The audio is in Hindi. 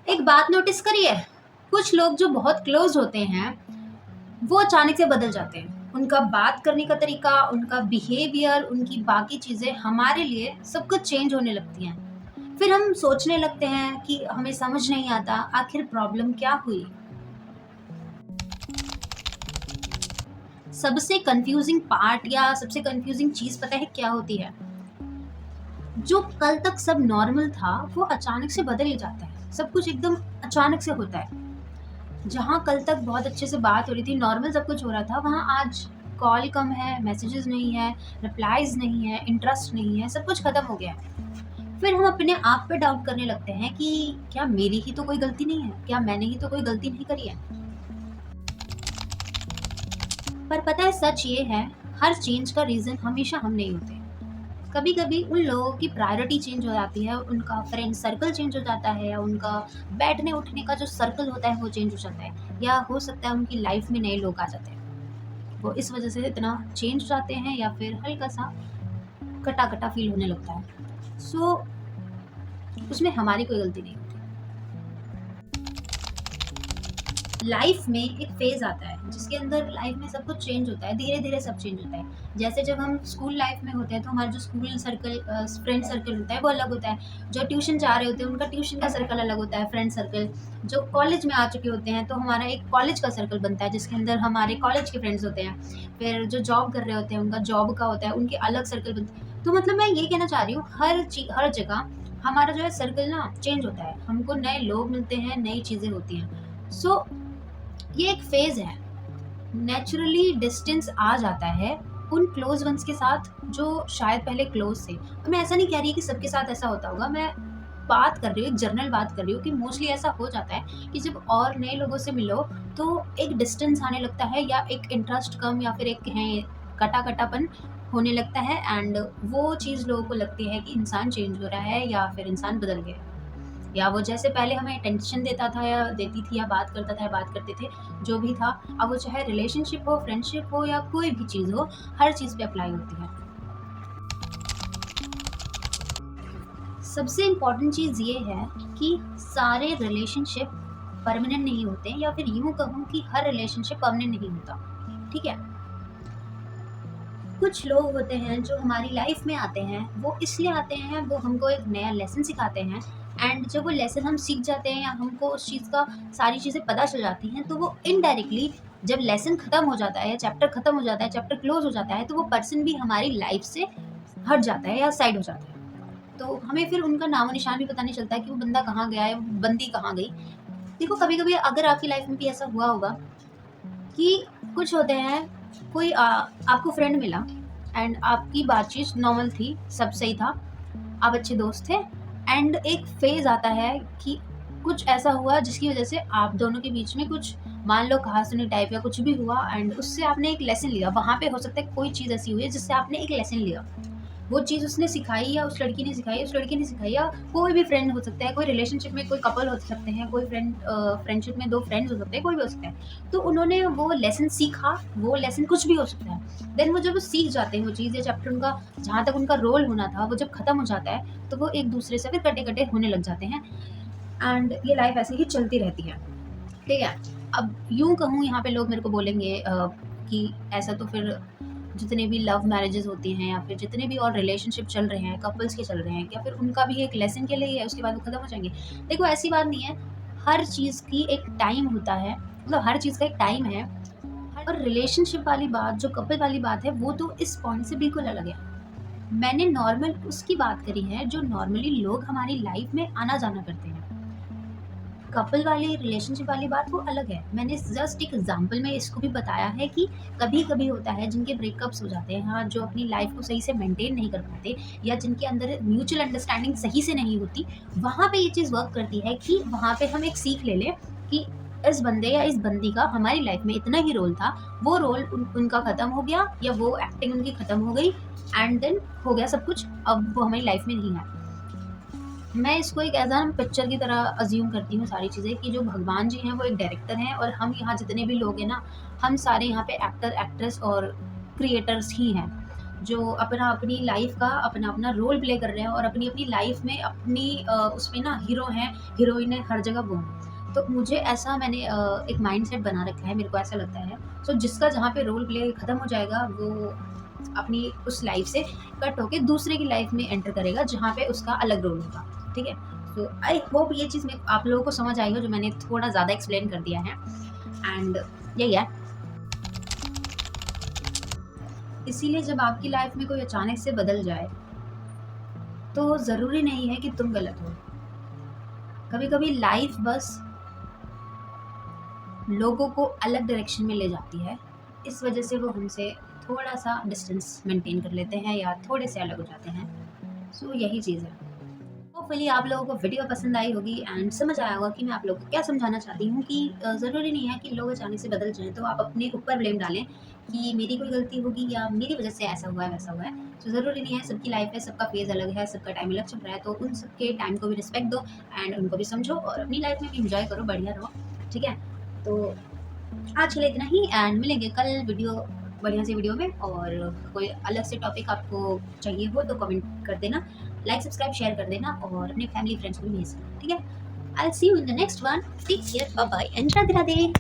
एक बात नोटिस करी है, कुछ लोग जो बहुत क्लोज होते हैं वो अचानक से बदल जाते हैं। उनका बात करने का तरीका, उनका बिहेवियर, उनकी बाकी चीज़ें हमारे लिए सब कुछ चेंज होने लगती हैं। फिर हम सोचने लगते हैं कि हमें समझ नहीं आता आखिर प्रॉब्लम क्या हुई। सबसे कंफ्यूजिंग पार्ट या सबसे कंफ्यूजिंग चीज़ पता है क्या होती है? जो कल तक सब नॉर्मल था वो अचानक से बदल ही जाता है। सब कुछ एकदम अचानक से होता है। जहाँ कल तक बहुत अच्छे से बात हो रही थी, नॉर्मल सब कुछ हो रहा था, वहाँ आज कॉल कम है, मैसेजेस नहीं है, रिप्लाईज़ नहीं है, इंटरेस्ट नहीं है, सब कुछ खत्म हो गया है। फिर हम अपने आप पे डाउट करने लगते हैं कि क्या मेरी ही तो कोई गलती नहीं है? क्या मैंने ही तो कोई गलती नहीं करी है? पर पता है सच ये है, हर चेंज का रीज़न हमेशा हम नहीं होते। कभी-कभी उन लोगों की प्रायोरिटी चेंज हो जाती है, उनका फ्रेंड सर्कल चेंज हो जाता है, या उनका बैठने-उठने का जो सर्कल होता है वो चेंज हो जाता है, या हो सकता है उनकी लाइफ में नए लोग आ जाते हैं। वो इस वजह से इतना चेंज हो जाते हैं या फिर हल्का-सा कटा-कटा फ़ील होने लगता है। सो उसमें हमारी कोई गलती नहीं होती। लाइफ में एक फेज़ आता है जिसके अंदर लाइफ में सब कुछ चेंज होता है, धीरे-धीरे सब चेंज होता है। जैसे जब हम स्कूल लाइफ में होते हैं तो हमारा जो स्कूल सर्कल फ्रेंड सर्कल होता है वो अलग होता है। जो ट्यूशन जा रहे होते हैं उनका ट्यूशन का सर्कल अलग होता है, फ्रेंड सर्कल। जो कॉलेज में आ चुके होते हैं तो हमारा एक कॉलेज का सर्कल बनता है जिसके अंदर हमारे कॉलेज के फ्रेंड्स होते हैं। फिर जो जॉब कर रहे होते हैं उनका जॉब का होता है, उनके अलग सर्कल बनते हैं। तो मतलब मैं ये कहना चाह रही हूँ, हर जगह हमारा जो है सर्कल ना चेंज होता है। हमको नए लोग मिलते हैं, नई चीज़ें होती हैं। सो ये एक फेज़ है। नेचुरली डिस्टेंस आ जाता है उन क्लोज़ वन्स के साथ जो शायद पहले क्लोज़ थे। और मैं ऐसा नहीं कह रही कि सबके साथ ऐसा होता होगा, मैं बात कर रही हूँ, एक जनरल बात कर रही हूँ कि मोस्टली ऐसा हो जाता है कि जब और नए लोगों से मिलो तो एक डिस्टेंस आने लगता है, या एक इंटरेस्ट कम, या फिर एक कहें कटा-कटापन होने लगता है। एंड वो चीज़ लोगों को लगती है कि इंसान चेंज हो रहा है या फिर इंसान बदल गया है। या वो जैसे पहले हमें अटेंशन देता था या देती थी, या बात करता था या बात करते थे, जो भी था, अब वो चाहे रिलेशनशिप हो, फ्रेंडशिप हो, या कोई भी चीज़ हो, हर चीज़ पे अप्लाई होती है। सबसे इम्पोर्टेंट चीज़ ये है कि सारे रिलेशनशिप परमानेंट नहीं होते, या फिर यूँ कहूँ कि हर रिलेशनशिप परमानेंट नहीं होता, ठीक है? कुछ लोग होते हैं जो हमारी लाइफ में आते हैं, वो इसलिए आते हैं, वो हमको एक नया लेसन सिखाते हैं। एंड जब वो लेसन हम सीख जाते हैं या हमको उस चीज़ का सारी चीज़ें पता चल जाती हैं, तो वो इनडायरेक्टली जब लेसन ख़त्म हो जाता है या चैप्टर ख़त्म हो जाता है, चैप्टर क्लोज हो जाता है, तो वो पर्सन भी हमारी लाइफ से हट जाता है या साइड हो जाता है। तो हमें फिर उनका नामो निशान भी पता नहीं चलता है कि वो बंदा कहाँ गया है, वो बंदी कहाँ गई। देखो, कभी कभी अगर आपकी लाइफ में भी ऐसा हुआ होगा कि कुछ होते हैं, कोई आपको फ्रेंड मिला एंड आपकी बातचीत नॉर्मल थी, सब सही था, आप अच्छे दोस्त थे। एंड एक फेज़ आता है कि कुछ ऐसा हुआ जिसकी वज़ह से आप दोनों के बीच में कुछ, मान लो कहा-सुनी टाइप या कुछ भी हुआ, एंड उससे आपने एक लेसन लिया। वहाँ पे हो सकता है कोई चीज़ ऐसी हुई है जिससे आपने एक लेसन लिया। वो चीज़ उसने सिखाई, या उस लड़की ने सिखाई, उस लड़के ने सिखाई, या कोई भी फ्रेंड हो सकता है, कोई रिलेशनशिप में कोई कपल हो सकते हैं, कोई फ्रेंडशिप में 2 फ्रेंड्स हो सकते हैं, कोई भी हो सकता है। तो उन्होंने वो लेसन सीखा, वो लेसन कुछ भी हो सकता है। देन वो जब वो सीख जाते हैं वो चीज़, या चैप्टर उनका जहाँ तक उनका रोल होना था, वो जब खत्म हो जाता है, तो वो एक-दूसरे से फिर कटे-कटे होने लग जाते हैं। एंड ये लाइफ़ ऐसे ही चलती रहती है, ठीक है? अब यूँ कहूँ, यहाँ पे लोग मेरे को बोलेंगे कि ऐसा तो फिर जितने भी लव मैरिजेज़ होती हैं, या फिर जितने भी और रिलेशनशिप चल रहे हैं, कपल्स के चल रहे हैं, क्या फिर उनका भी एक लेसन के लिए ही है, उसके बाद वो खत्म हो जाएँगे? देखो, ऐसी बात नहीं है। हर चीज़ की एक टाइम होता है, मतलब हर चीज़ का एक टाइम है। और रिलेशनशिप वाली बात, जो कपल वाली बात है, वो तो इस पॉइंट से बिल्कुल अलग है। मैंने नॉर्मल उसकी बात करी है जो नॉर्मली लोग हमारी लाइफ़ में आना-जाना करते हैं। कपल वाली रिलेशनशिप वाली बात वो अलग है। मैंने जस्ट एक एग्ज़ाम्पल में इसको भी बताया है कि कभी-कभी होता है जिनके ब्रेकअप्स हो जाते हैं, हाँ, जो अपनी लाइफ़ को सही से मेंटेन नहीं कर पाते, या जिनके अंदर म्यूचुअल अंडरस्टैंडिंग सही से नहीं होती, वहाँ पे ये चीज़ वर्क करती है कि वहाँ पे हम एक सीख ले लें कि इस बंदे या इस बंदी का हमारी लाइफ़ में इतना ही रोल था, वो रोल उनका ख़त्म हो गया, या वो एक्टिंग उनकी ख़त्म हो गई, एंड देन हो गया सब कुछ, अब वो हमारी लाइफ़ में नहीं है। मैं इसको एक एज़ एन पिक्चर की तरह अज़्यूम करती हूँ सारी चीज़ें, कि जो भगवान जी हैं वो एक डायरेक्टर हैं, और हम यहाँ जितने भी लोग हैं ना, हम सारे यहाँ पे एक्टर, एक्ट्रेस और क्रिएटर्स ही हैं। जो अपनी लाइफ का अपना रोल प्ले कर रहे हैं और अपनी लाइफ में उसमें ना हीरो हैं, हीरोइन है, हर जगह वो हैं। तो मुझे ऐसा मैंने एक माइंडसेट बना रखा है, मेरे को ऐसा लगता है। सो जिसका जहाँ पे रोल प्ले खत्म हो जाएगा, वो अपनी उस लाइफ से कट होके दूसरे की लाइफ में एंटर करेगा, जहाँ पे उसका अलग रोल होगा। ठीक है? तो आई होप ये चीज़ में आप लोगों को समझ आई हो, जो मैंने थोड़ा ज़्यादा एक्सप्लेन कर दिया है। एंड यही है। इसीलिए जब आपकी लाइफ में कोई अचानक से बदल जाए, तो ज़रूरी नहीं है कि तुम गलत हो। कभी कभी लाइफ बस लोगों को अलग डायरेक्शन में ले जाती है, इस वजह से वो हमसे थोड़ा सा डिस्टेंस मेंटेन कर लेते हैं या थोड़े से अलग हो जाते हैं। सो यही चीज़ है। होपफुली आप लोगों को वीडियो पसंद आई होगी एंड समझ आया होगा कि मैं आप लोगों को क्या समझाना चाहती हूँ, कि ज़रूरी नहीं है कि लोग अचानक से बदल जाएँ तो आप अपने ऊपर ब्लेम डालें कि मेरी कोई गलती होगी या मेरी वजह से ऐसा हुआ है, वैसा हुआ है। तो ज़रूरी नहीं है, सबकी लाइफ है, सबका फेज़ अलग है, सबका टाइम अलग चल रहा है, तो उन सबके टाइम को भी रिस्पेक्ट दो एंड उनको भी समझो और अपनी लाइफ में भी इंजॉय करो, बढ़िया रहो। ठीक है? तो आज के लिए इतना ही एंड मिलेंगे कल बढ़िया सी वीडियो में। और कोई अलग से टॉपिक आपको चाहिए हो तो कमेंट कर देना, लाइक सब्सक्राइब शेयर कर देना और अपने फैमिली फ्रेंड्स को भी भेज देना। ठीक है? I see you in the next one. Take care, bye bye and Radhe Radhe.